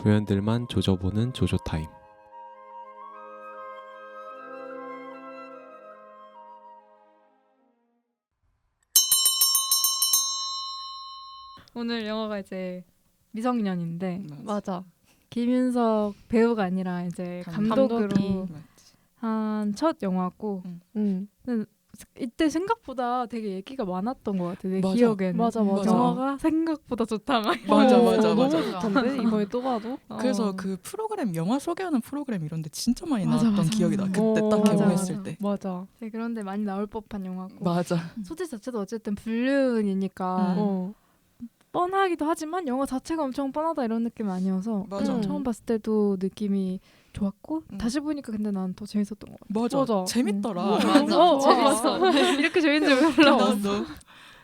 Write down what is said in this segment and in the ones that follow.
조연들만 조져보는 조조타임. 오늘 영화가 이제 미성년인데 맞아. 김윤석 배우가 아니라 이제 감독으로 한 첫 영화고 근데 이때 생각보다 되게 얘기가 많았던 것 같아. 내 맞아. 기억에는. 맞아. 영화가 생각보다 좋다. 막 맞아. 너무 좋던데 이번에 또 봐도. 그래서 그 프로그램 영화 소개하는 프로그램 이런데 진짜 많이 맞아, 나왔던 맞아. 기억이 나. 그때 딱 맞아, 개봉했을 맞아. 때. 맞아. 네, 그런데 많이 나올 법한 영화고. 맞아. 소재 자체도 어쨌든 불륜이니까 뻔하기도 하지만 영화 자체가 엄청 뻔하다 이런 느낌이 아니어서 맞아. 처음 봤을 때도 느낌이 좋았고 음. 다시 보니까 근데 난 더 재밌었던 것 같아. 맞아. 맞아. 재밌더라. 맞아. 재밌어. 이렇게 재밌는 줄 몰라. 나도.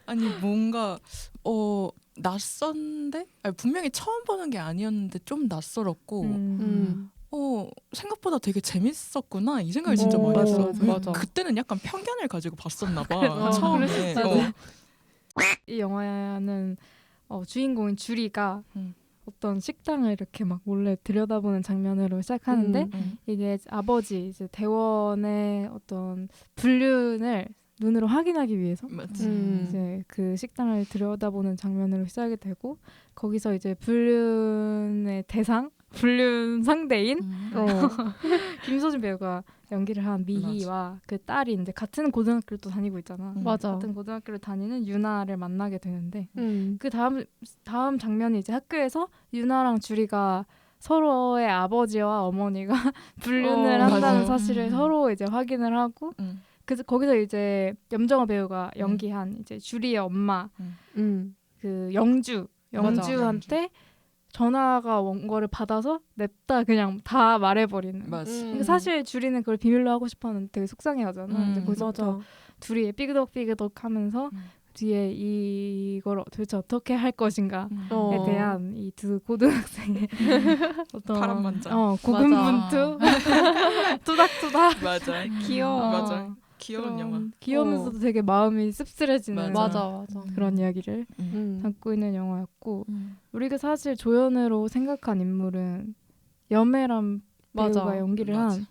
아니 뭔가 낯선데? 아니, 분명히 처음 보는 게 아니었는데 좀 낯설었고 생각보다 되게 재밌었구나 이 생각을 진짜 많이 맞아, 했어. 맞아. 그때는 약간 편견을 가지고 봤었나 봐. 그럴 처음에. 수 있어. 이 영화는 주인공인 주리가 어떤 식당을 이렇게 막 몰래 들여다보는 장면으로 시작하는데 이게 아버지 이제 대원의 어떤 불륜을 눈으로 확인하기 위해서 맞지. 이제 그 식당을 들여다보는 장면으로 시작이 되고 거기서 이제 불륜의 대상, 불륜 상대인 김소진 배우가 연기를 한 미희와 그 딸이 이제 같은 고등학교를 또 다니고 있잖아. 맞아. 같은 고등학교를 다니는 유나를 만나게 되는데 음. 그 다음 장면이 이제 학교에서 유나랑 주리가 서로의 아버지와 어머니가 불륜을 한다는 맞아요. 사실을 서로 이제 확인을 하고 그래서 거기서 이제 염정아 배우가 연기한 이제 주리의 엄마 그 영주한테 전화가 온 거를 받아서 냅다 그냥 다 말해버리는. 맞아. 그러니까 사실 주리는 그걸 비밀로 하고 싶었는데 되게 속상해하잖아. 이제 거기서부터 둘이 삐그덕삐그덕하면서 뒤에 이걸 도대체 어떻게 할 것인가에 대한 이 두 고등학생의 어떤 파란만장. 고군분투 투닥투닥 맞아. 귀여워. 맞아. 귀여운 영화. 귀여우면서도 되게 마음이 씁쓸해지는 맞아. 그런 이야기를 담고 있는 영화였고 우리가 사실 조연으로 생각한 인물은 염혜란 배우가 연기를 한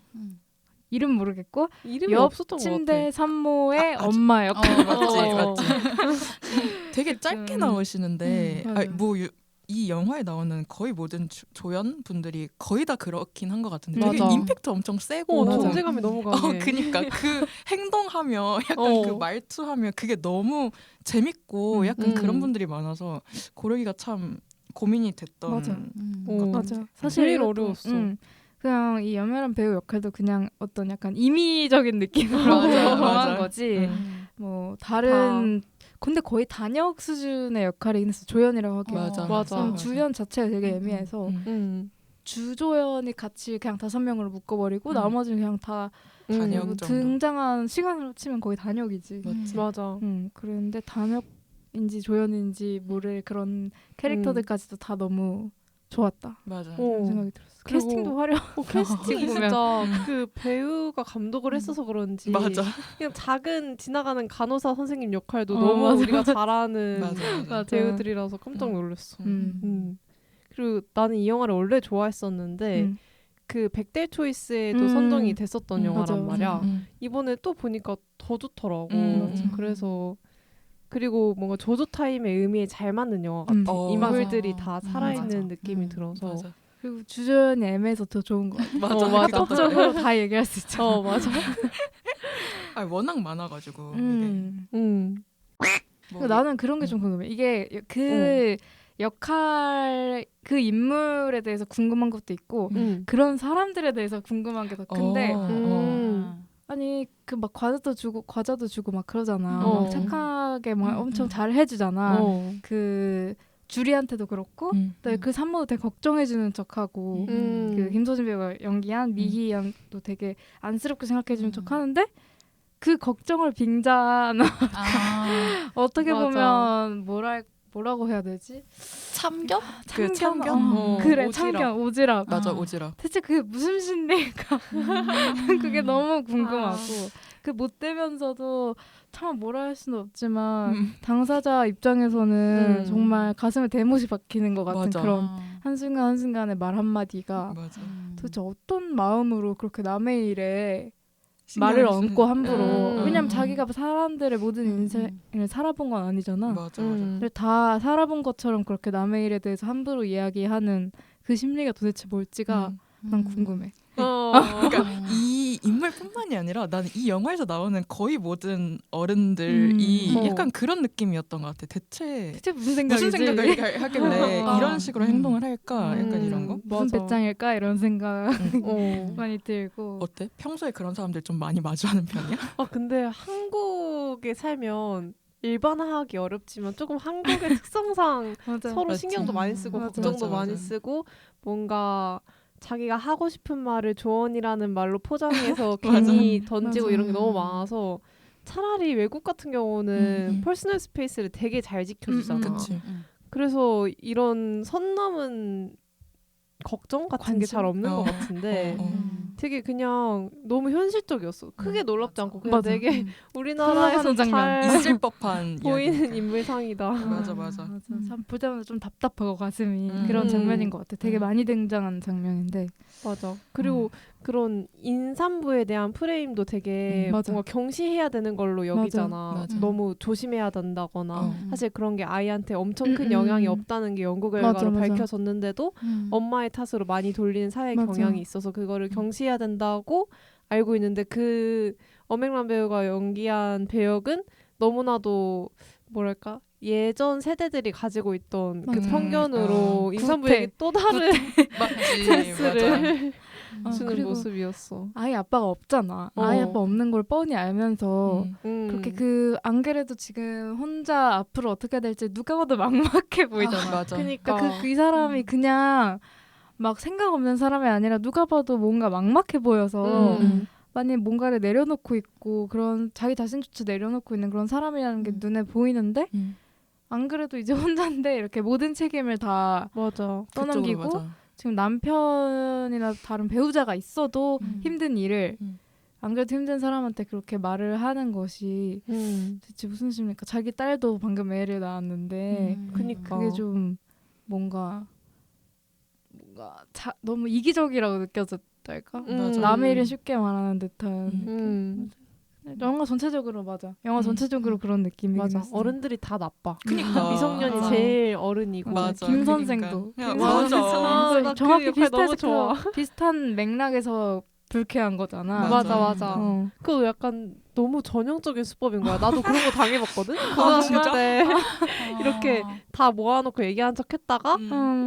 이름 모르겠고 이름이 옆 없었던 것 같아. 침대 산모의 엄마 역할. 맞지. 되게 짧게 나오시는데 맞아. 이 영화에 나오는 거의 모든 조연 분들이 거의 다 그렇긴 한 것 같은데 되게 맞아. 임팩트 엄청 세고 존재감이 너무 강해. 그니까 그 행동하며 약간 그 말투하며 그게 너무 재밌고 약간 그런 분들이 많아서 고르기가 참 고민이 됐던 맞아. 것 맞아. 같아. 사실 제일 이것도, 어려웠어. 그냥 이 염혜란 배우 역할도 그냥 어떤 약간 임의적인 느낌으로 맞아. 한 거지. 뭐 다른 근데 거의 단역 수준의 역할이긴 했어. 조연이라고 하기엔. 맞아. 주연 자체가 되게 애매해서 주조연이 같이 그냥 5명으로 묶어버리고 나머지는 그냥 다 단역 정도. 등장한 시간으로 치면 거의 단역이지. 맞아. 그런데 단역인지 조연인지 모를 그런 캐릭터들까지도 다 너무 좋았다. 맞아. 그런 생각이 들었어. 캐스팅도 화려하고 캐스팅이 보면. 진짜 그 배우가 감독을 했어서 그런지 맞아. 그냥 작은 지나가는 간호사 선생님 역할도 어, 너무 맞아. 우리가 잘하는 맞아. 배우들이라서 깜짝 놀랐어. 음. 그리고 나는 이 영화를 원래 좋아했었는데 그 백델 초이스에도 선정이 됐었던 영화란 맞아. 말이야. 이번에 또 보니까 더 좋더라고. 맞아. 그래서 그리고 뭔가 조조 타임의 의미에 잘 맞는 영화 같아. 인물들이 다 살아있는 맞아. 느낌이 들어서. 맞아. 그리고 주조연이 애매해서 더 좋은 것 같아. 맞아. 합법적으로 다 얘기할 수 있잖아. 맞아. 워낙 많아가지고 이게 나는 그런 게 좀 궁금해. 이게 그 역할 그 인물에 대해서 궁금한 것도 있고 그런 사람들에 대해서 궁금한 게 더 큰데 아니 그 막 과자도 주고 막 그러잖아. 막 착하게 막 엄청 잘 해주잖아. 그 주리한테도 그렇고 그 산모도 되게 걱정해주는 척하고 그 김소진 배우가 연기한 미희 양도 되게 안쓰럽게 생각해주는 척하는데 그 걱정을 빙자한 어떻게 맞아. 보면 뭐라고 해야 되지? 참견? 참견? 그래 오지랖. 참견 오지랖. 맞아 오지랖. 대체 그게 무슨 심리일까? 그게 너무 궁금하고 그 못되면서도 참 뭐라 할 수는 없지만 당사자 입장에서는 정말 가슴에 대못이 박히는 것 같은 맞아. 그런 한순간 한순간의 말 한마디가 맞아. 도대체 어떤 마음으로 그렇게 남의 일에 말을 얹고 함부로 왜냐면 자기가 사람들의 모든 인생을 살아본 건 아니잖아. 맞아. 근데 다 살아본 것처럼 그렇게 남의 일에 대해서 함부로 이야기하는 그 심리가 도대체 뭘지가 난 궁금해. 그러니까 이 인물뿐만이 아니라 나는 이 영화에서 나오는 거의 모든 어른들이 약간 그런 느낌이었던 것 같아. 대체 무슨 생각이지? 무슨 생각을 하길래 이런 식으로 행동을 할까? 약간 이런 거? 무슨 배짱일까? 이런 생각 많이 들고. 어때? 평소에 그런 사람들 좀 많이 마주하는 편이야? 근데 한국에 살면 일반화하기 어렵지만 조금 한국의 특성상 서로 맞지. 신경도 많이 쓰고 맞아. 걱정도 많이 쓰고 뭔가 자기가 하고 싶은 말을 조언이라는 말로 포장해서 괜히 던지고 맞아. 이런 게 너무 많아서 차라리 외국 같은 경우는 퍼스널 스페이스를 되게 잘 지켜주잖아. 그치. 그래서 이런 선 넘은 걱정 같은 게 잘 없는 것 같은데 되게 그냥 너무 현실적이었어. 크게 놀랍지 않고 그냥 맞아. 되게 우리나라에서 장면. 잘 있을 법한 보이는 이야기니까. 인물상이다. 맞아. 참 보자마자 좀 답답하고 가슴이 음. 그런 장면인 것 같아. 되게 음. 많이 등장하는 장면인데. 맞아. 그리고 그런 인산부에 대한 프레임도 되게 맞아. 뭔가 경시해야 되는 걸로 여기잖아. 맞아. 너무 조심해야 된다거나 사실 그런 게 아이한테 엄청 큰 음. 영향이 없다는 게 연구 결과로 맞아. 밝혀졌는데도 엄마의 탓으로 많이 돌리는 사회 맞아. 경향이 있어서 그거를 경시해야 된다고 알고 있는데 그 엄앵란 배우가 연기한 배역은 너무나도 뭐랄까 예전 세대들이 가지고 있던 그 맞아. 편견으로 인산부에게 구태. 또 다른 맞지. 스트레스를 주는 그리고 모습이었어. 아이 아빠가 없잖아. 아이 아빠 없는 걸 뻔히 알면서 그렇게 안 그래도 지금 혼자 앞으로 어떻게 될지 누가 봐도 막막해 보이잖아. 맞아. 그러니까 이 사람이 그냥 막 생각 없는 사람이 아니라 누가 봐도 뭔가 막막해 보여서 만약 뭔가를 내려놓고 있고 그런 자기 자신조차 내려놓고 있는 그런 사람이라는 게 눈에 보이는데 안 그래도 이제 혼자인데 이렇게 모든 책임을 다 맞아. 떠넘기고 그쪽으로 맞아. 지금 남편이나 다른 배우자가 있어도 힘든 일을 안 그래도 힘든 사람한테 그렇게 말을 하는 것이 대체 무슨 심리일까? 자기 딸도 방금 애를 낳았는데 그니까 그게 좀 뭔가 너무 이기적이라고 느껴졌달까? 맞아. 남의 일은 쉽게 말하는 듯한 영화 전체적으로 맞아. 영화 전체적으로 그런 느낌이긴 맞아. 했어. 어른들이 다 나빠. 그니까. 미성년이 맞아. 제일 어른이고. 맞아. 김 그러니까. 선생도. 그냥 김 맞아. 선생도 나 정확히 그 역할 너무 비슷해서 좋아. 비슷한 맥락에서 불쾌한 거잖아. 맞아, 맞아. 어. 그거 약간 너무 전형적인 수법인 거야. 나도 그런 거 당해봤거든. 아, 진짜? 고등학교 때 이렇게 다 모아놓고 얘기한 척 했다가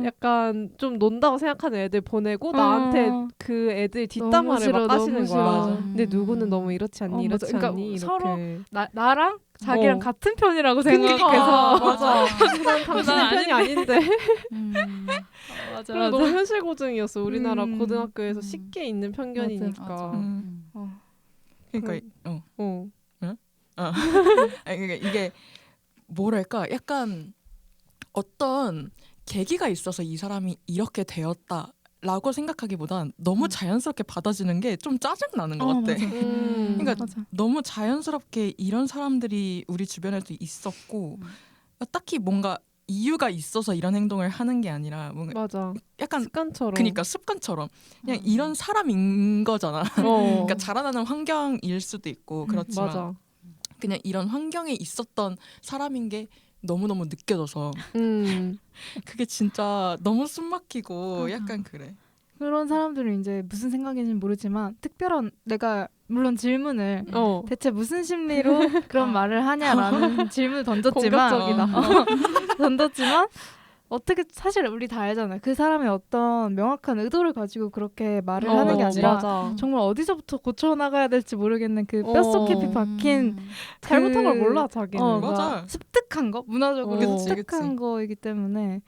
약간 좀 논다고 생각하는 애들 보내고 나한테 그 애들 뒷담화를 막 까시는 거야. 맞아. 근데 누구는 너무 이렇지 않니? 맞아. 이렇지 그러니까 않니? 이렇게. 서로 나랑 자기랑 같은 편이라고 그러니까. 생각해서 맞아. 난 당신의 편이 아닌데. 맞아. 그리고 너무 현실 고증이었어. 우리나라 음. 고등학교에서 쉽게 있는 편견이니까. 그러니까 어. 아니, 그러니까 이게 뭐랄까 약간 어떤 계기가 있어서 이 사람이 이렇게 되었다라고 생각하기보단 너무 자연스럽게 받아지는 게 좀 짜증 나는 것 같아. 맞아. 그러니까 맞아. 너무 자연스럽게 이런 사람들이 우리 주변에도 있었고 딱히 뭔가 이유가 있어서 이런 행동을 하는 게 아니라 뭔가 맞아. 약간 습관처럼. 그러니까 습관처럼 그냥 이런 사람인 거잖아. 그러니까 자라나는 환경일 수도 있고 그렇지만 맞아. 그냥 이런 환경에 있었던 사람인 게 너무너무 느껴져서 그게 진짜 너무 숨막히고 약간 그래. 그런 사람들은 이제 무슨 생각인지는 모르지만 특별한 내가 물론 질문을 대체 무슨 심리로 그런 말을 하냐라는 질문을 던졌지만 던졌지만 어떻게 사실 우리 다 알잖아요. 그 사람의 어떤 명확한 의도를 가지고 그렇게 말을 하는 게 아니라 맞아. 정말 어디서부터 고쳐나가야 될지 모르겠는 그 뼛속 깊이 박힌 잘못한 걸 몰라 자기는. 맞아. 습득한 거 문화적으로 그치, 습득한 그치. 거이기 때문에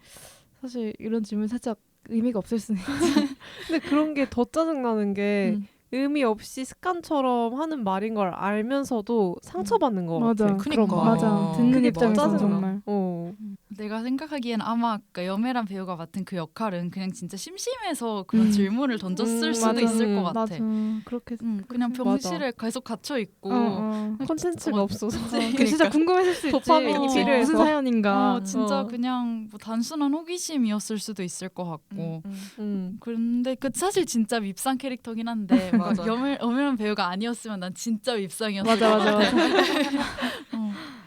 사실 이런 질문 살짝 의미가 없을 수는 있지. 근데 그런 게 더 짜증나는 게 의미 없이 습관처럼 하는 말인 걸 알면서도 상처받는 거 같아. 맞아. 그런 그러니까. 말. 맞아. 듣는 그게 입장에서 짜증나. 정말. 내가 생각하기엔 아마 그 염혜란 배우가 맡은 그 역할은 그냥 진짜 심심해서 그런 질문을 던졌을 수도 맞아. 있을 것 같아. 맞아. 그렇게 그냥 병실에 계속 갇혀 있고 콘텐츠가 없어서 진짜 궁금했을 수 있지. 도파민이 필요해서. 무슨 사연인가. 진짜 그냥 뭐 단순한 호기심이었을 수도 있을 것 같고. 근데 그 사실 진짜 밉상 캐릭터긴 한데 맞아. 염혜란 배우가 아니었으면 난 진짜 밉상이었을 맞아 것 같아.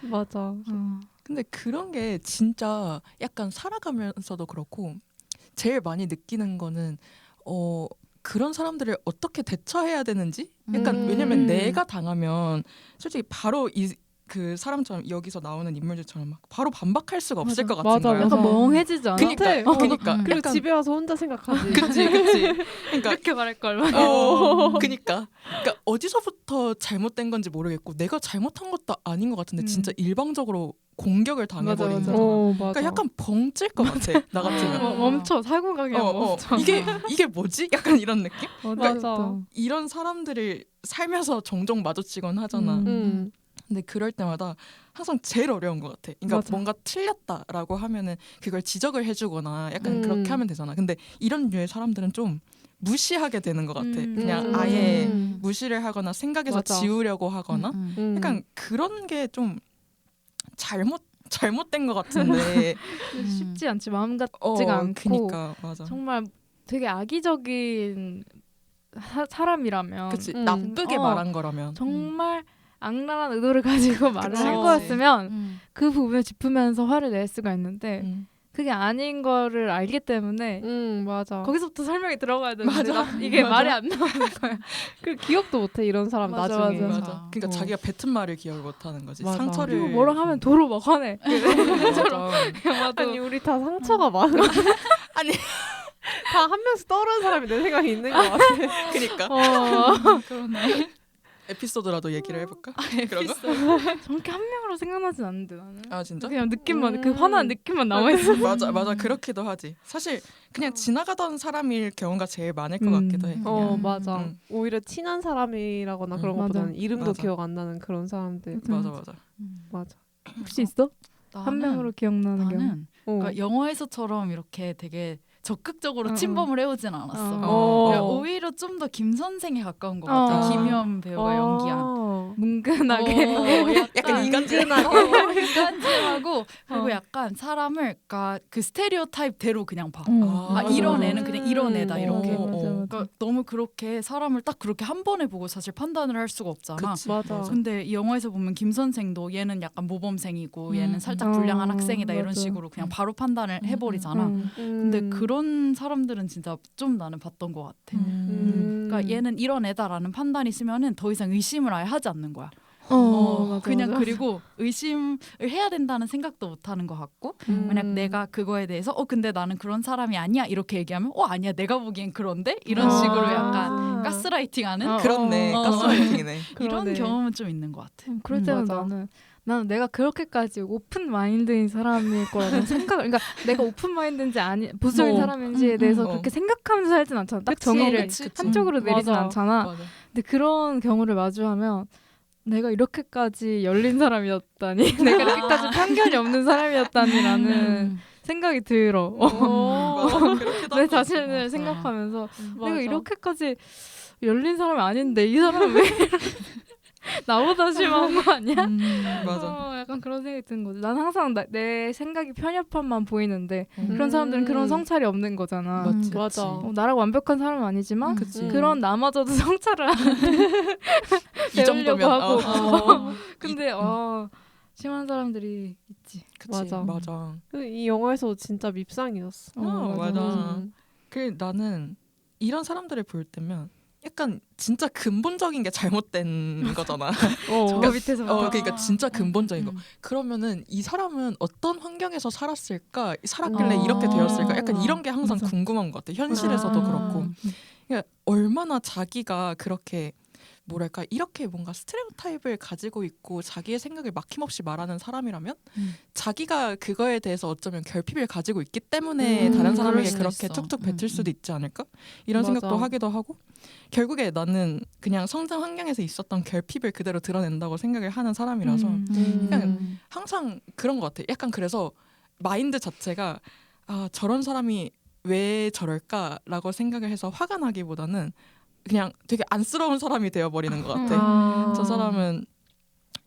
맞아. 근데 그런 게 진짜 약간 살아가면서도 그렇고 제일 많이 느끼는 거는 그런 사람들을 어떻게 대처해야 되는지 약간 왜냐면 내가 당하면 솔직히 바로 그 사람처럼 여기서 나오는 인물들처럼 막 바로 반박할 수가 없을 것 같은 맞아, 거야. 약간 멍해지지 않아? 그니까 그리고 약간 집에 와서 혼자 생각하지. 그치. 그러니까 이렇게 말할 걸. 그러니까 어디서부터 잘못된 건지 모르겠고 내가 잘못한 것도 아닌 것 같은데 진짜 일방적으로 공격을 당해버리는 맞아. 거잖아. 맞아. 그러니까 약간 벙찔 것 같아. 나 같으면. 멈춰. 살고 가게 멈춰. 이게 뭐지? 약간 이런 느낌? 맞아. 이런 사람들을 살면서 종종 마주치곤 하잖아. 근데 그럴 때마다 항상 제일 어려운 것 같아. 그러니까 맞아. 뭔가 틀렸다라고 하면은 그걸 지적을 해주거나 약간 그렇게 하면 되잖아. 근데 이런 류의 사람들은 좀 무시하게 되는 것 같아. 그냥 아예 무시를 하거나 생각에서 맞아. 지우려고 하거나 약간 그런 게 좀 잘못된 것 같은데 쉽지 않지. 마음 같지가 않고. 그니까 맞아. 정말 되게 악의적인 사람이라면 그치 나쁘게 말한 거라면 정말 악랄한 의도를 가지고 말을 그치, 할 그치. 거였으면 그 부분을 짚으면서 화를 낼 수가 있는데 그게 아닌 거를 알기 때문에 맞아. 거기서부터 설명이 들어가야 되는데 맞아. 이게 맞아. 말이 안 나오는 거야. 그리고 기억도 못해 이런 사람 맞아, 나중에. 맞아. 그러니까 자기가 뱉은 말을 기억을 못하는 거지. 맞아. 상처를 그리고 뭐라 하면 도로 막 화내. 맞아. 아니 우리 다 상처가 많아. 아니. 다 한 명씩 떠오르는 사람이 내 생각에 있는 것 같아. 그니까 그러네. 에피소드라도 얘기를 해볼까? 그런 거? 정확히 한 명으로 생각나진 않는데 나는. 아 진짜? 그냥 느낌만 그 화난 느낌만 남아 있어. 맞아 그렇기도 하지. 사실 그냥 지나가던 사람일 경우가 제일 많을 것 같기도 해. 그냥. 맞아. 오히려 친한 사람이라거나 그런 맞아. 것보다는 이름도 맞아. 기억 안 나는 그런 사람들. 맞아. 맞아. 혹시 있어? 한 명으로 기억나는 경우? 나는 그러니까 영화에서처럼 이렇게 되게 적극적으로 침범을 해오진 않았어. 그러니까 오히려 좀 더 김 선생에 가까운 것 같아. 김희연 배우가 연기한. 뭉근하게. 약간 이간질하고 그리고 약간 사람을 그러니까 그 스테레오 타입대로 그냥 봐. 이런 애는 그냥 이런 애다 이렇게. 그러니까 너무 그렇게 사람을 딱 그렇게 한 번에 보고 사실 판단을 할 수가 없잖아. 그치, 맞아. 근데 이 영화에서 보면 김 선생도 얘는 약간 모범생이고 얘는 살짝 불량한 학생이다 이런 맞아. 식으로 그냥 바로 판단을 해버리잖아. 근데 그런 사람들은 진짜 좀 나는 봤던 것 같아. 그러니까 얘는 이런 애다라는 판단이 있으면은 더 이상 의심을 아예 하지 않는 거야. 맞아, 그냥 맞아. 그리고 의심을 해야 된다는 생각도 못 하는 것 같고 만약 내가 그거에 대해서 근데 나는 그런 사람이 아니야 이렇게 얘기하면 아니야 내가 보기엔 그런데 이런 식으로 약간 가스라이팅하는 그렇네. 가스라이팅이네. 이런 그러네. 경험은 좀 있는 것 같아. 그럴 때는 맞아. 나는 내가 그렇게까지 오픈 마인드인 사람일 거라는 생각. 그러니까 내가 오픈 마인드인지 아니 보수적인 사람인지에 대해서 그렇게 생각하면서 살진 않잖아. 딱 정의를 한쪽으로 내리진 맞아. 않잖아. 맞아. 근데 그런 경우를 마주하면 내가 이렇게까지 열린 사람이었다니, 내가 이렇게까지 편견이 없는 사람이었다니라는 생각이 들어. 맞아. 그렇기도 내 하고. 자신을 맞아. 생각하면서 맞아. 내가 이렇게까지 열린 사람이 아닌데 이 사람은 왜 나보다 심한 거 아니야? 맞아. 약간 그런 생각이 드는 거지. 난 항상 내 생각이 편협함만 보이는데 그런 사람들은 그런 성찰이 없는 거잖아. 맞지. 맞아. 나랑 완벽한 사람은 아니지만 그치. 그런 나마저도 성찰을 이 배우려고 정도면 하고. 근데 심한 사람들이 있지. 그치. 맞아. 이 영화에서 진짜 밉상이었어. 맞아. 그 나는 이런 사람들을 볼 때면 약간 진짜 근본적인 게 잘못된 거잖아. 저 밑에서 그러니까 진짜 근본적인 거. 그러면은 이 사람은 어떤 환경에서 살았을까? 살았길래 이렇게 되었을까? 약간 이런 게 항상 궁금한 것 같아. 현실에서도 그렇고. 그러니까 얼마나 자기가 그렇게 뭐랄까 이렇게 뭔가 스테레오타입을 가지고 있고 자기의 생각을 막힘없이 말하는 사람이라면 자기가 그거에 대해서 어쩌면 결핍을 가지고 있기 때문에 다른 사람에게 그렇게 툭툭 뱉을 수도 있지 않을까? 이런 맞아. 생각도 하기도 하고 결국에 나는 그냥 성장 환경에서 있었던 결핍을 그대로 드러낸다고 생각을 하는 사람이라서 그냥 항상 그런 것 같아. 약간 그래서 마인드 자체가 저런 사람이 왜 저럴까라고 생각을 해서 화가 나기보다는 그냥 되게 안쓰러운 사람이 되어버리는 것 같아. 저 사람은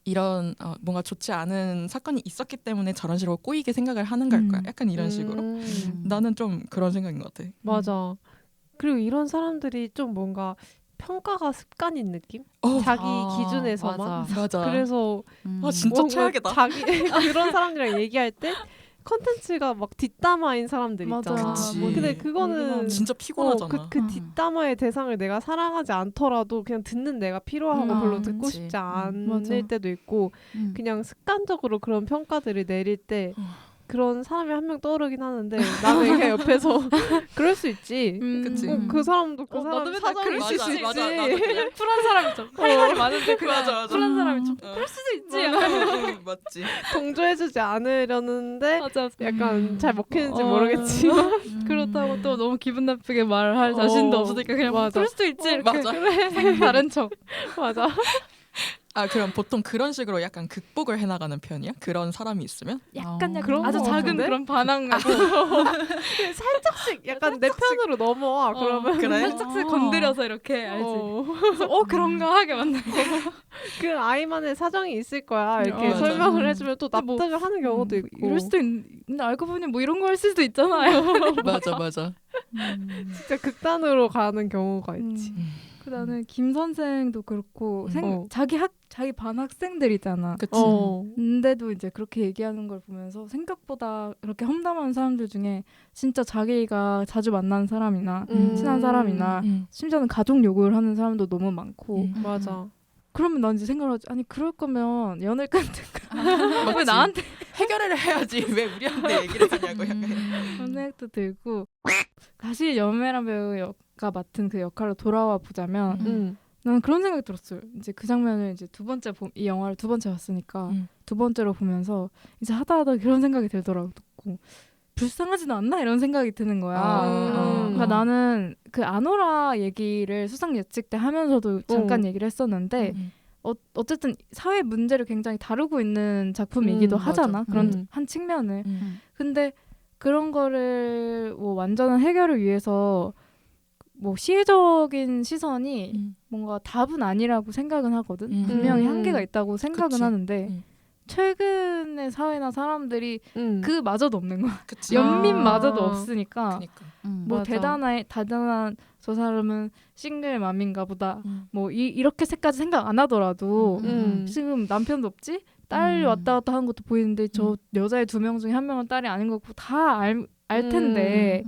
이런 뭔가 좋지 않은 사건이 있었기 때문에 저런 식으로 꼬이게 생각을 하는 걸까? 약간 이런 식으로. 나는 좀 그런 생각인 것 같아. 맞아. 그리고 이런 사람들이 좀 뭔가 평가가 습관인 느낌? 어, 자기 기준에서만. 맞아. 그래서 진짜 뭔가 최악이다. 자기 그런 사람들이랑 얘기할 때 컨텐츠가 막 뒷담화인 사람들 맞아. 있잖아. 그치. 근데 그거는 진짜 피곤하잖아. 그 뒷담화의 대상을 내가 사랑하지 않더라도 그냥 듣는 내가 필요하고 별로 듣고 그치. 싶지 않을 맞아. 때도 있고 그냥 습관적으로 그런 평가들을 내릴 때 그런 사람이 한 명 떠오르긴 하는데 나는 그냥 옆에서 그럴 수 있지. 그치. 그 사람도 그 나도 사람 맨날 사정이 그럴 있을 수 수 있지. 있지. 나도 그냥 쿨한 사람이죠. 할 말이 많은데 그냥 맞아. 쿨한 사람이죠. 그럴 수도 있지. 맞지. 동조해주지 않으려는데 맞아. 약간 잘 먹히는지 모르겠지만 그렇다고 또 너무 기분 나쁘게 말할 자신도 없으니까 그냥 맞아. 그럴 수도 있지. 이렇게 맞아. 다른 척. 맞아. 그럼 보통 그런 식으로 약간 극복을 해나가는 편이야? 그런 사람이 있으면? 약간 그런 아주 거 작은 같은데? 그런 반항 살짝씩 약간 내 편으로 넘어와. 그러면 그래? 살짝씩 건드려서 이렇게 알지. 어. 그래서 그런가 하게 만나. 그 아이만의 사정이 있을 거야. 이렇게 맞아. 설명을 해주면 또 근데 뭐, 납득을 하는 경우도 있고. 이럴 수도 있는데 알고 보니 뭐 이런 거 할 수도 있잖아요. 맞아. 진짜 극단으로 가는 경우가 있지. 그 나는 김 선생도 그렇고 자기 반 학생들이잖아. 그치. 근데도 이제 그렇게 얘기하는 걸 보면서 생각보다 그렇게 험담하는 사람들 중에 진짜 자기가 자주 만나는 사람이나 친한 사람이나 심지어는 가족 욕을 하는 사람도 너무 많고 맞아. 그러면 난 이제 생각을 하지. 아니 그럴 거면 연을 끊든가 왜 맞지. 나한테 해결을 해야지 왜 우리한테 얘기를 하냐고 약간. 그런 생각도 들고 다시 연매란 배우가 맡은 그 역할로 돌아와 보자면 나는 그런 생각이 들었어요. 이제 그 장면을 이제 이 영화를 두 번째 봤으니까 두 번째로 보면서 이제 하다 그런 생각이 들더라고. 불쌍하지도 않나 이런 생각이 드는 거야. 그러니까 나는 그 아노라 얘기를 수상 예측 때 하면서도 잠깐 얘기를 했었는데 어쨌든 사회 문제를 굉장히 다루고 있는 작품이기도 하잖아. 맞아. 그런 한 측면을. 근데 그런 거를 뭐 완전한 해결을 위해서 뭐 시혜적인 시선이 뭔가 답은 아니라고 생각은 하거든. 분명히 한계가 있다고 생각은 그치. 하는데 최근의 사회나 사람들이 그마저도 없는 거야. 그치. 연민마저도 없으니까 그러니까. 뭐 맞아. 대단한 저 사람은 싱글맘인가 보다. 뭐 이렇게까지 생각 안 하더라도 지금 남편도 없지? 딸이 왔다 갔다 하는 것도 보이는데 저 여자의 2명 중에 1명은 딸이 아닌 것 같고 다 알 텐데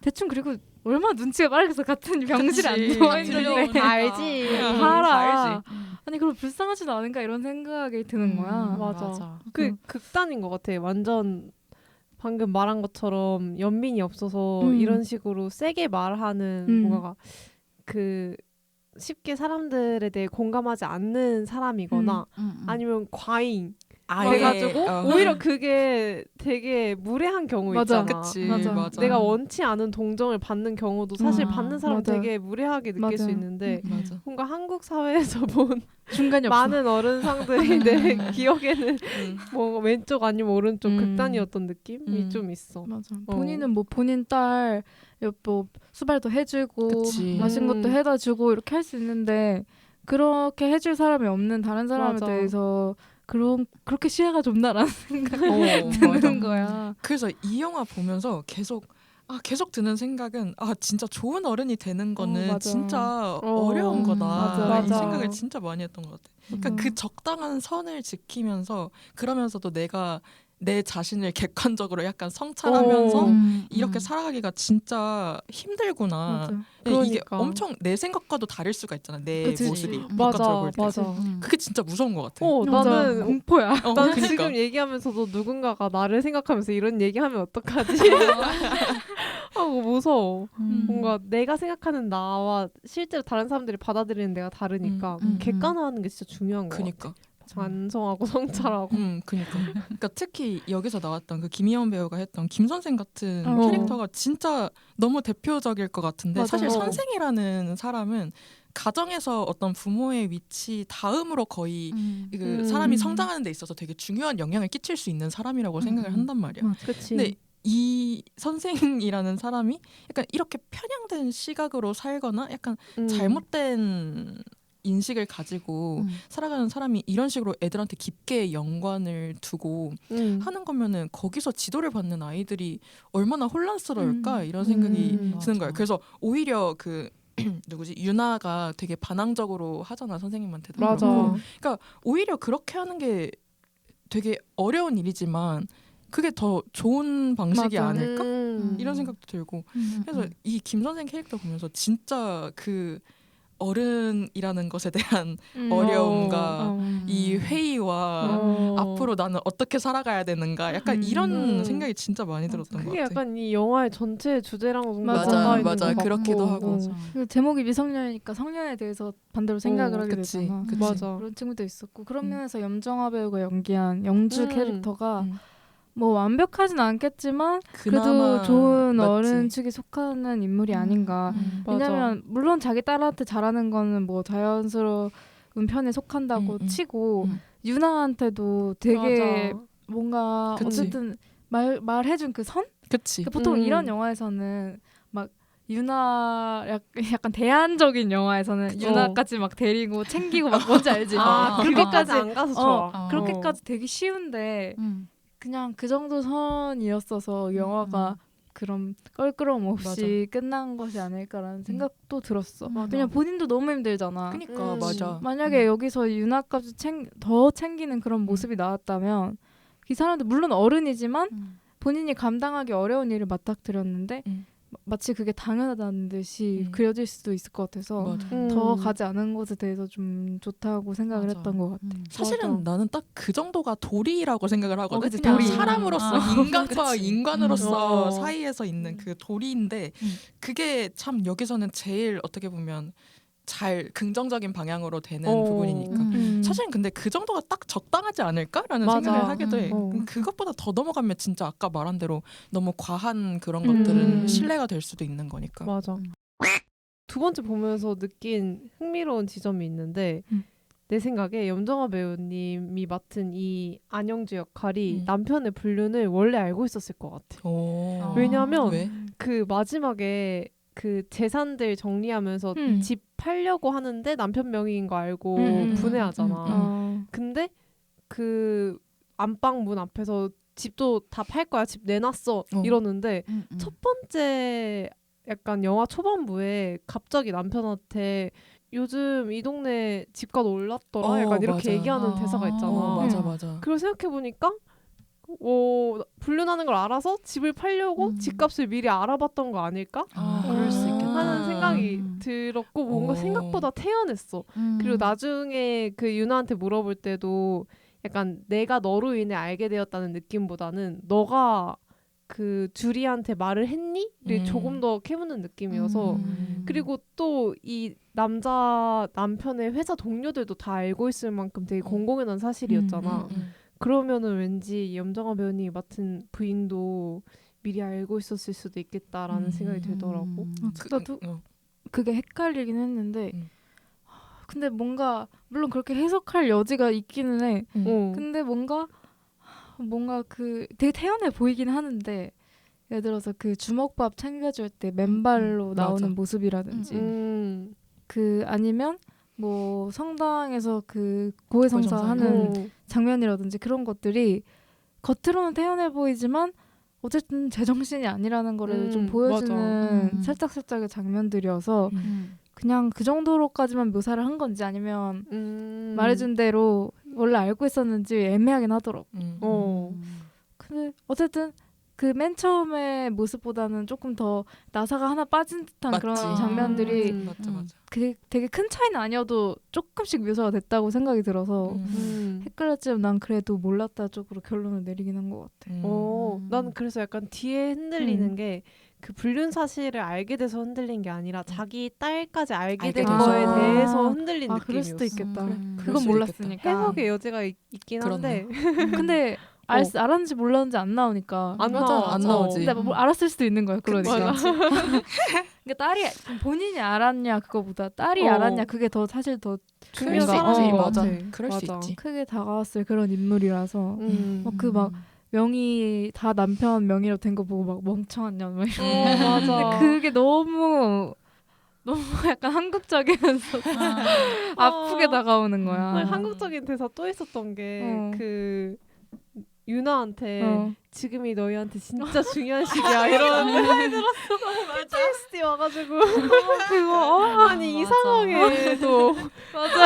대충 그리고 얼마나 눈치가 빠르겠어. 같은 병실 안 누워있는데 알지. 알아. 아니 그럼 불쌍하지도 않은가 이런 생각이 드는 거야. 맞아. 그 극단인 것 같아. 완전 방금 말한 것처럼 연민이 없어서 이런 식으로 세게 말하는 뭔가가 그 쉽게 사람들에 대해 공감하지 않는 사람이거나 아니면 과잉 해가지고 오히려 그게 되게 무례한 경우 맞아. 있잖아. 그치. 맞아. 내가 원치 않은 동정을 받는 경우도 사실 받는 사람 맞아. 되게 무례하게 느낄 맞아. 수 있는데 맞아. 뭔가 한국 사회에서 본 중간이 없어. 많은 어른상들이 내 기억에는 뭐 왼쪽 아니면 오른쪽 극단이었던 느낌이 좀 있어. 맞아. 본인은 뭐 본인 딸 뭐 수발도 해주고 그치. 마신 것도 해다 주고 이렇게 할 수 있는데 그렇게 해줄 사람이 없는 다른 사람에 맞아. 대해서 그렇게 시야가 좁나라는 생각이 맞아. 드는 거야. 그래서 이 영화 보면서 계속 드는 생각은 진짜 좋은 어른이 되는 거는 맞아. 진짜 어려운 거다. 맞아. 이 맞아. 생각을 진짜 많이 했던 것 같아. 그러니까 그 적당한 선을 지키면서 그러면서도 내가 내 자신을 객관적으로 약간 성찰하면서 이렇게 살아가기가 진짜 힘들구나. 맞아. 이게 그러니까. 엄청 내 생각과도 다를 수가 있잖아. 내 그치. 모습이 맞아, 바깥으로 볼 때. 맞아. 그게 진짜 무서운 것 같아. 맞아. 나는 공포야. 난 그러니까. 지금 얘기하면서도 누군가가 나를 생각하면서 이런 얘기하면 어떡하지? 하고 무서워. 뭔가 내가 생각하는 나와 실제로 다른 사람들이 받아들이는 내가 다르니까 객관화하는 게 진짜 중요한 거 같아. 그니까. 반성하고 성찰하고. 그러니까 특히 여기서 나왔던 그 김희원 배우가 했던 김 선생 같은 캐릭터가 진짜 너무 대표적일 것 같은데 맞아. 사실 선생이라는 사람은 가정에서 어떤 부모의 위치 다음으로 거의 그 사람이 성장하는 데 있어서 되게 중요한 영향을 끼칠 수 있는 사람이라고 생각을 한단 말이야. 그치. 근데 이 선생이라는 사람이 약간 이렇게 편향된 시각으로 살거나 약간 잘못된 인식을 가지고 살아가는 사람이 이런 식으로 애들한테 깊게 연관을 두고 하는 거면은 거기서 지도를 받는 아이들이 얼마나 혼란스러울까 이런 생각이 드는 거예요. 그래서 오히려 그 누구지 유나가 되게 반항적으로 하잖아 선생님한테도. 맞아. 그렇고. 그러니까 오히려 그렇게 하는 게 되게 어려운 일이지만 그게 더 좋은 방식이 맞아. 아닐까 이런 생각도 들고. 그래서 이 김 선생 캐릭터 보면서 진짜 그 어른이라는 것에 대한 어려움과 이 회의와 앞으로 나는 어떻게 살아가야 되는가 약간 이런 생각이 진짜 많이 들었던 것 그게 같아. 약간 이 영화의 전체 주제랑 좀 맞아, 맞아, 맞아. 그렇기도 하고. 그 제목이 미성년이니까 성년에 대해서 반대로 생각을 하게 그치, 되잖아. 그치. 맞아. 그런 친구도 있었고 그런 면에서 염정아 배우가 연기한 영주 캐릭터가 음. 뭐 완벽하진 않겠지만 그래도 그나마 좋은 맞지. 어른 축에 속하는 인물이 아닌가. 왜냐면 물론 자기 딸한테 잘하는 거는 뭐 자연스러운 편에 속한다고 치고 유나한테도 되게 맞아. 뭔가 그치. 어쨌든 말해준 그 선? 그치. 그러니까 보통 이런 영화에서는 막 유나 약간 대안적인 영화에서는 유나까지 막 데리고 챙기고 막 뭔지 알지? 그렇게까지 안 가서 좋아. 그렇게까지 되게 쉬운데 그냥 그 정도 선이었어서 영화가 그런 껄끄러움 없이 끝난 것이 아닐까라는 생각도 들었어. 왜냐면 본인도 너무 힘들잖아. 그러니까 맞아. 만약에 여기서 유나까지 더 챙기는 그런 모습이 나왔다면 이 사람도 물론 어른이지만 본인이 감당하기 어려운 일을 맞닥뜨렸는데 마치 그게 당연하다는 듯이 그려질 수도 있을 것 같아서 더 가지 않은 것에 대해서 좀 좋다고 생각을 맞아. 했던 것 같아. 사실은 맞아. 나는 딱 그 정도가 도리라고 생각을 하거든. 그치, 그냥 도리. 사람으로서 인간과 그치. 인간으로서 어. 사이에서 있는 그 도리인데 그게 참 여기서는 제일 어떻게 보면 잘 긍정적인 방향으로 되는 부분이니까. 사실은 근데 그 정도가 딱 적당하지 않을까라는 맞아. 생각을 하기도 해. 어. 그것보다 더 넘어가면 진짜 아까 말한 대로 너무 과한 그런 것들은 신뢰가 될 수도 있는 거니까. 맞아. 두 번째 보면서 느낀 흥미로운 지점이 있는데 내 생각에 염정아 배우님이 맡은 이 안영주 역할이 남편의 불륜을 원래 알고 있었을 것 같아. 왜냐면 왜? 그 마지막에 그 재산들 정리하면서 집 팔려고 하는데 남편 명의인 거 알고 분해하잖아. 근데 그 안방 문 앞에서 집도 다 팔 거야. 집 내놨어. 이러는데 첫 번째 약간 영화 초반부에 갑자기 남편한테 요즘 이 동네 집값 올랐더라. 약간 이렇게 맞아. 얘기하는 대사가 있잖아. 맞아. 그리고 생각해보니까 불륜하는 걸 알아서 집을 팔려고 집값을 미리 알아봤던 거 아닐까? 그럴 수 있겠다. 하는 생각이 들었고 뭔가 생각보다 태연했어. 그리고 나중에 그 유나한테 물어볼 때도 약간 내가 너로 인해 알게 되었다는 느낌보다는 너가 그 주리한테 말을 했니?를 조금 더 캐묻는 느낌이어서 그리고 또 이 남편의 회사 동료들도 다 알고 있을 만큼 되게 공공연한 사실이었잖아. 그러면은 왠지 염정아 배우님이 맡은 부인도 미리 알고 있었을 수도 있겠다라는 생각이 들더라고. 나도 그게 헷갈리긴 했는데 근데 뭔가 물론 그렇게 해석할 여지가 있기는 해. 근데 뭔가 그 되게 태연해 보이긴 하는데 예를 들어서 그 주먹밥 챙겨줄 때 맨발로 나오는 맞아. 모습이라든지 그 아니면 뭐 성당에서 그 고해성사하는 장면이라든지 그런 것들이 겉으로는 태연해 보이지만 어쨌든 제정신이 아니라는 거를 좀 보여주는 살짝살짝의 장면들이어서 그냥 그 정도로까지만 묘사를 한 건지 아니면 말해준 대로 원래 알고 있었는지 애매하긴 하더라고. 근데 어쨌든 그 맨 처음의 모습보다는 조금 더 나사가 하나 빠진 듯한 맞지. 그런 장면들이 맞아. 되게 큰 차이는 아니어도 조금씩 묘사가 됐다고 생각이 들어서 헷갈렸지만 난 그래도 몰랐다 쪽으로 결론을 내리긴 한 것 같아. 난 그래서 약간 뒤에 흔들리는 게 그 불륜 사실을 알게 돼서 흔들린 게 아니라 자기 딸까지 알게 된 돼서. 거에 대해서 흔들린 그럴 느낌이었어. 수도 있겠다. 그럴 그건 수도 몰랐으니까. 해석의 여지가 있긴 한데 근데 알았는지 몰랐는지 안 나오니까. 안 맞아, 나와. 안 나오지. 근데 뭐 알았을 수도 있는 거야. 그러니까. 맞아. 그러니까 딸이 본인이 알았냐 그거보다 딸이 알았냐 그게 더 사실 더 그럴 수 중요한 있지. 거 맞아. 같아. 그럴 수 맞아. 있지. 크게 다가왔을 그런 인물이라서 그 막 음. 명이 다 남편 명의로 된 거 보고 막 멍청한 년 막 이런. 맞아. 근데 그게 너무 약간 한국적이면서 아프게 다가오는 거야. 아니, 한국적인 대사 또 있었던 게 그 유나한테 지금이 너희한테 진짜 중요한 시기야 이런 말 들었어. PTSD 와가지고 그거 아니 이 맞아. 상황에도 맞아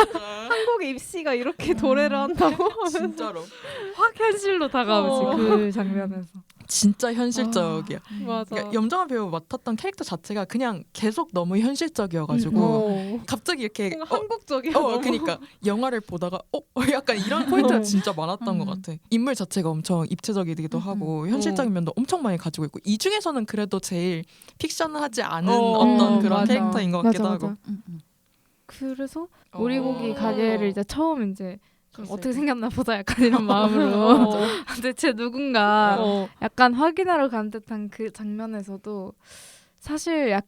한국의 입시가 이렇게 도래를 한다고 진짜로. 확 현실로 다가오지 그 장면에서. 진짜 현실적이야. 맞아. 그러니까 염정아 배우 맡았던 캐릭터 자체가 그냥 계속 너무 현실적이어가지고 갑자기 이렇게 뭔가 한국적이야. 그러니까 영화를 보다가 약간 이런 포인트가 진짜 많았던 것 같아. 인물 자체가 엄청 입체적이기도 하고 현실적인 면도 엄청 많이 가지고 있고 이 중에서는 그래도 제일 픽션하지 않은 어떤 그런 맞아. 캐릭터인 것 같기도 하고. 그래서 오리고기 가게를 이제 처음 이제 갔을 어떻게 때. 생겼나 보다 약간 이런 마음으로 대체 누군가 약간 확인하러 간 듯한 그 장면에서도 사실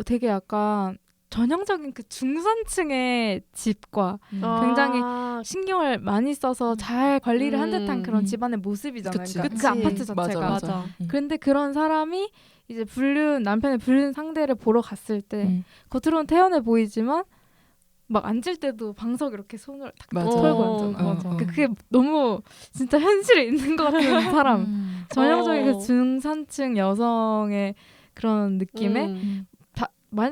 되게 약간 전형적인 그 중산층의 집과 굉장히 신경을 많이 써서 잘 관리를 한 듯한 그런 집안의 모습이잖아요. 그치. 그러니까 그치. 그 아파트 자체가. 맞아. 그런데 그런 사람이 이제 남편의 불륜 상대를 보러 갔을 때 겉으로는 태연해 보이지만 막 앉을 때도 방석 이렇게 손을 탁 맞아. 털고 앉잖아. 맞아. 그게 너무 진짜 현실에 있는 것 같은 사람. 전형적인 그 중산층 여성의 그런 느낌에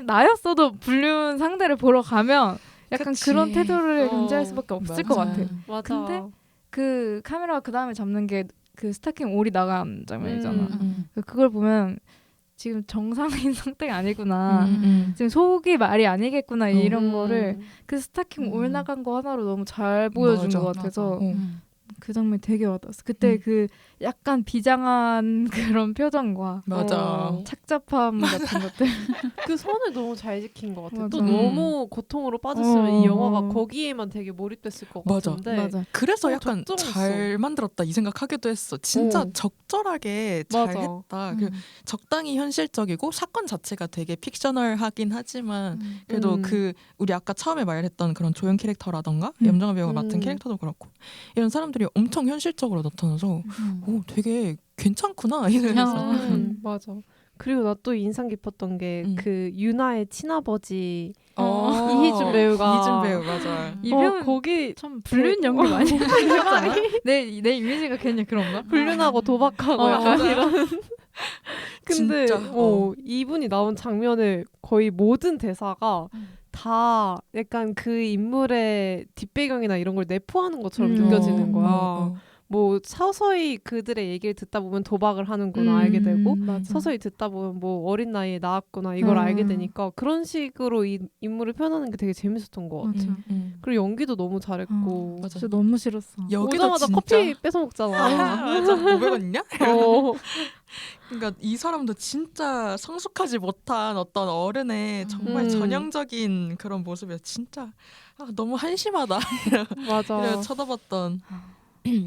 나였어도 불륜 상대를 보러 가면 약간 그치. 그런 태도를 견지할 수밖에 없을 것 같아. 맞아. 근데 그 카메라가 그 다음에 잡는 게 그 스타킹 올이 나간 장면이잖아. 그걸 보면 지금 정상인 상태가 아니구나. 지금 속이 말이 아니겠구나 이런 거를 그 스타킹 올 나간 거 하나로 너무 잘 보여준 맞아. 것 같아서 맞아. 그 장면이 되게 와닿았어. 그때 그 약간 비장한 그런 표정과 맞아. 착잡함 같은 것들. 그 선을 너무 잘 지킨 것 같아. 맞아. 또 너무 고통으로 빠졌으면 이 영화가 어. 거기에만 되게 몰입됐을 것 맞아. 같은데. 맞아. 그래서 어, 약간 적절했어. 잘 만들었다 이 생각하기도 했어. 진짜 적절하게 맞아. 잘했다. 적당히 현실적이고 사건 자체가 되게 픽셔널하긴 하지만 그래도 그 우리 아까 처음에 말했던 그런 조연 캐릭터라던가 염정아 배우가 맡은 캐릭터도 그렇고 이런 사람들이 엄청 현실적으로 나타나서 오 되게 괜찮구나 이 생각했어. 맞아. 그리고 나 또 인상 깊었던 게 그 유나의 친아버지 이희준 배우가 이희준 배우 맞아. 이 배우는 거기 참 불륜 연기 많이 하잖아. 내 이미지가 괜히 그런가? 불륜하고 도박하고 약간 이런. 근데 진짜, 이분이 나온 장면에 거의 모든 대사가 다 약간 그 인물의 뒷배경이나 이런 걸 내포하는 것처럼 느껴지는 거야. 뭐 서서히 그들의 얘기를 듣다 보면 도박을 하는구나 알게 되고 맞아. 서서히 듣다 보면 뭐 어린 나이에 낳았구나 이걸 알게 되니까 그런 식으로 이 인물을 표현하는 게 되게 재밌었던 것 같아. 맞아. 그리고 연기도 너무 잘했고 맞아. 진짜 너무 싫었어. 여기도 오자마자 진짜 커피 뺏어 먹잖아. 맞아. 500원 있냐? 어. 그러니까 이 사람도 진짜 성숙하지 못한 어떤 어른의 정말 전형적인 그런 모습이야. 진짜 너무 한심하다. 맞아. 이렇게 쳐다봤던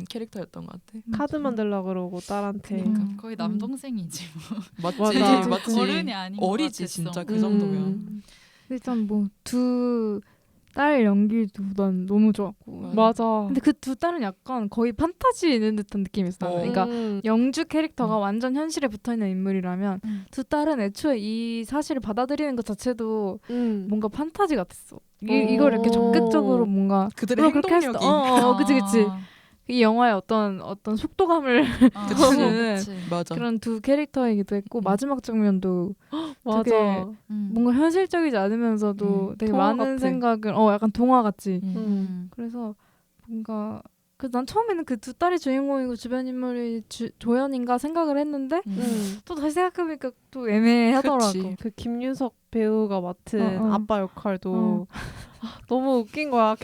캐릭터였던 것 같아. 카드 만들라 그러고 딸한테. 거의 남동생이지 뭐. 맞지, 맞아. 맞지. 어른이 아닌 것 어리지 같았어. 진짜 그 정도면. 일단 뭐 두 딸 연기도 난 너무 좋았고. 맞아. 근데 그 두 딸은 약간 거의 판타지에 있는 듯한 느낌이었어. 나는. 그러니까 영주 캐릭터가 완전 현실에 붙어있는 인물이라면 두 딸은 애초에 이 사실을 받아들이는 것 자체도 뭔가 판타지 같았어. 이걸 이렇게 적극적으로 뭔가 그들의 그렇게 할 수도- 행동력이 그치. 이 영화의 어떤 속도감을 주는 맞아. 그런 두 캐릭터이기도 했고 마지막 장면도 맞아. 되게 뭔가 현실적이지 않으면서도 되게 동화 많은 같아. 생각을 약간 동화 같지. 음. 그래서 뭔가 난 처음에는 그 두 딸이 주인공이고 주변 인물이 조연인가 생각을 했는데 또 다시 생각해보니까 또 애매하더라고. 그치. 그 김윤석 배우가 맡은 아빠 역할도 너무 웃긴 거야.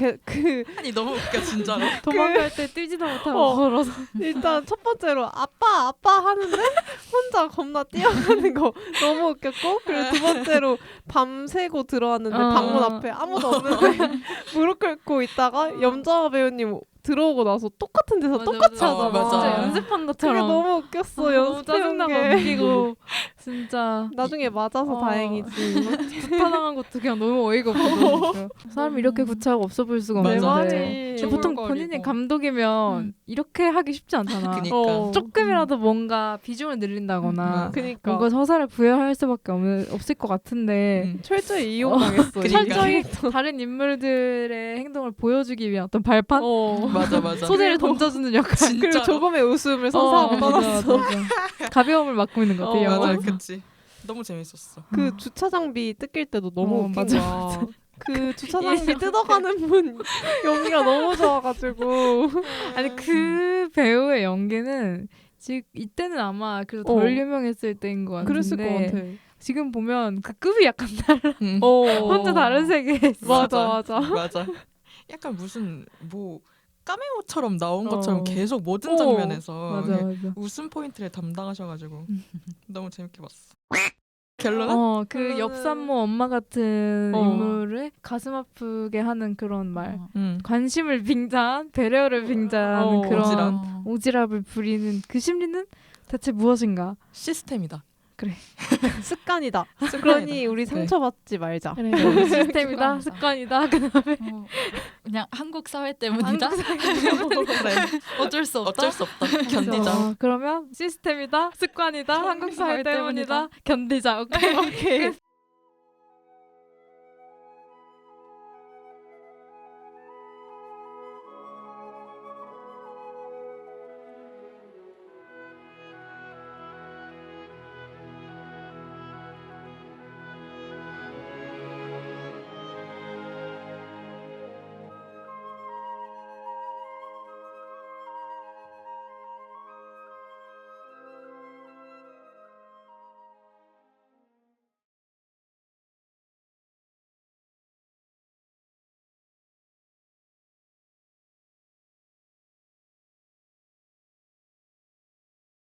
아니 너무 웃겨 진짜로. 도망갈 때 뛰지도 못하고 어. 걸어서. 일단 첫 번째로 아빠 하는데 혼자 겁나 뛰어가는 거 너무 웃겼고 그리고 두 번째로 밤새고 들어왔는데 방문 앞에 아무도 없는데 무릎 꿇고 있다가 염정아 배우님 들어오고 나서 똑같은 데서 맞아, 똑같이 맞아. 하잖아. 맞아. 진짜 연습한 그게 것처럼. 너무 웃겼어. 너무 연습해온 짜증나고 게. 웃기고 진짜 나중에 맞아서 다행이지. 구타당한 것도 그냥 너무 어이가 없어. 사람이 이렇게 구차하고 없어 보일 수가 맞아. 내 없는데. 말이. 근데 보통 중얼거리고. 본인이 감독이면 이렇게 하기 쉽지 않잖아. 그니까. 어. 조금이라도 뭔가 비중을 늘린다거나 그니까 뭔가 서사를 부여할 수밖에 없을 것 같은데 철저히 이용당했어. 그니까. 철저히 다른 인물들의 행동을 보여주기 위한 어떤 발판? 맞아 맞아. 소재를 던져주는 역할. 진짜. 그리고 조금의 웃음을 선사하고 떠났어. 맞아. 가벼움을 맡고 있는 것 같아. 어, 영화. 맞아, 그치. 너무 재밌었어. 그 주차 장비 뜯길 때도 너무 웃긴 맞아, 거야. 그 주차 장비 뜯어가는 분 연기가 너무 좋아가지고. 아니 그 배우의 연기는 지금 이때는 아마 그래도 덜 유명했을 때인 것 같은데 그랬을 것 같아. 지금 보면 그 급이 약간 응. 혼자 다른 세계에 있어. 맞아. 맞아. 약간 무슨 뭐 까메오처럼 나온 어. 것처럼 계속 모든 장면에서 맞아 맞아. 웃음 포인트를 담당하셔가지고 너무 재밌게 봤어. 결론은 그 결론은- 옆산모 엄마 같은 어. 인물을 가슴 아프게 하는 그런 말. 어. 관심을 빙자한 배려를 빙자하는 어, 그런 오지랖. 오지랖을 부리는 그 심리는 대체 무엇인가? 시스템이다. 습관이다. 습관이다. 그러니 우리 그래. 상처받지 말자. 그래, 시스템이다, 습관이다. 그냥 한국 사회 때문이다. 그래. 어쩔 수 없다. 어쩔 수 없다. 견디자. 그러면 시스템이다, 습관이다, 한국 사회 때문이다, 견디자. 오케이. 오케이.